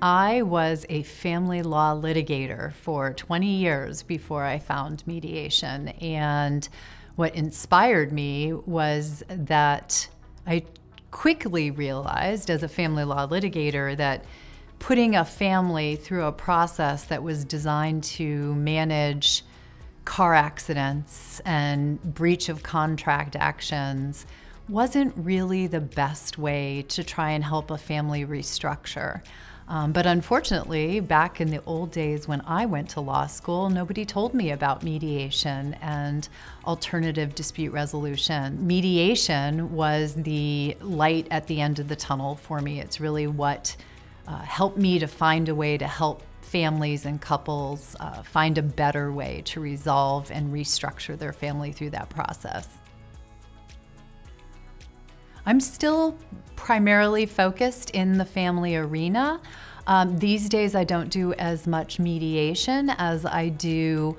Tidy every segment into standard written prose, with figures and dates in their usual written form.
I was a family law litigator for 20 years before I found mediation. And what inspired me was that I quickly realized as a family law litigator that putting a family through a process that was designed to manage car accidents and breach of contract actions wasn't really the best way to try and help a family restructure. But unfortunately, back in the old days when I went to law school, nobody told me about mediation and alternative dispute resolution. Mediation was the light at the end of the tunnel for me. It's really what helped me to find a way to help families and couples find a better way to resolve and restructure their family through that process. I'm still primarily focused in the family arena. These days I don't do as much mediation as I do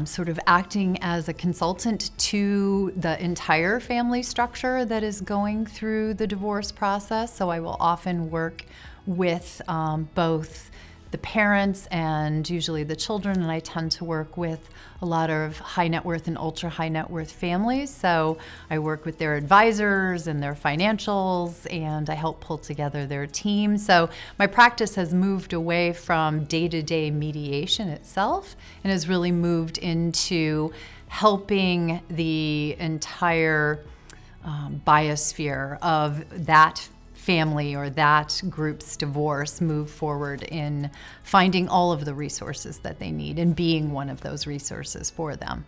sort of acting as a consultant to the entire family structure that is going through the divorce process. So I will often work with both the parents and usually the children, and I tend to work with a lot of high net worth and ultra high net worth families. So I work with their advisors and their financials, and I help pull together their team. So my practice has moved away from day-to-day mediation itself and has really moved into helping the entire biosphere of that family or that group's divorce move forward in finding all of the resources that they need and being one of those resources for them.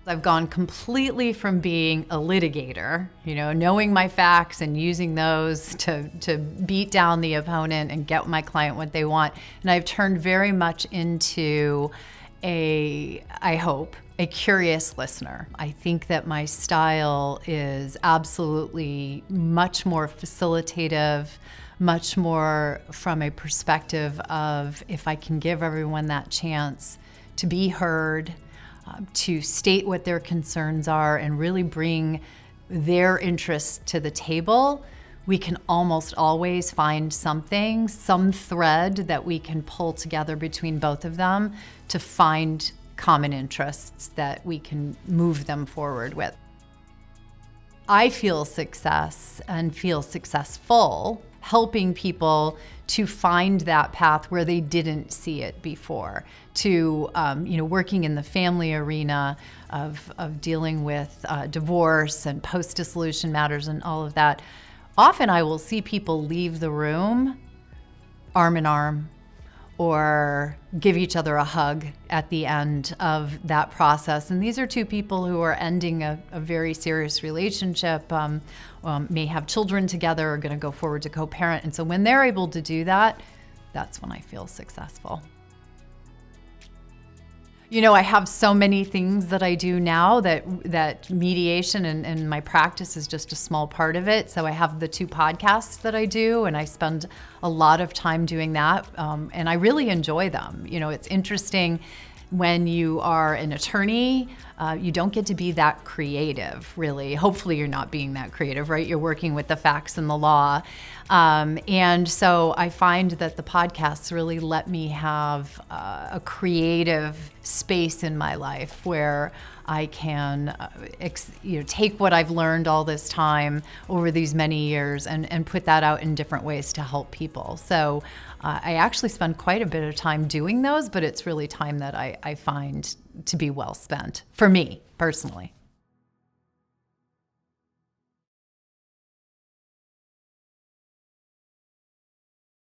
I've gone completely from being a litigator, knowing my facts and using those to beat down the opponent and get my client what they want. And I've turned very much into I hope, a curious listener. I think that my style is absolutely much more facilitative, much more from a perspective of if I can give everyone that chance to be heard, to state what their concerns are and really bring their interests to the table, we can almost always find something, some thread that we can pull together between both of them to find common interests that we can move them forward with. I feel success and feel successful helping people to find that path where they didn't see it before, to working in the family arena of dealing with divorce and post-dissolution matters and all of that. Often I will see people leave the room arm in arm or give each other a hug at the end of that process. And these are two people who are ending a very serious relationship, may have children together, are going to go forward to co-parent. And so when they're able to do that, that's when I feel successful. I have so many things that I do now that mediation and my practice is just a small part of it. So I have the 2 podcasts that I do, and I spend a lot of time doing that, and I really enjoy them. It's interesting when you are an attorney, you don't get to be that creative, really. Hopefully you're not being that creative, right? You're working with the facts and the law. And so I find that the podcasts really let me have a creative space in my life where I can take what I've learned all this time over these many years and put that out in different ways to help people. So I actually spend quite a bit of time doing those, but it's really time that I find to be well spent for me personally.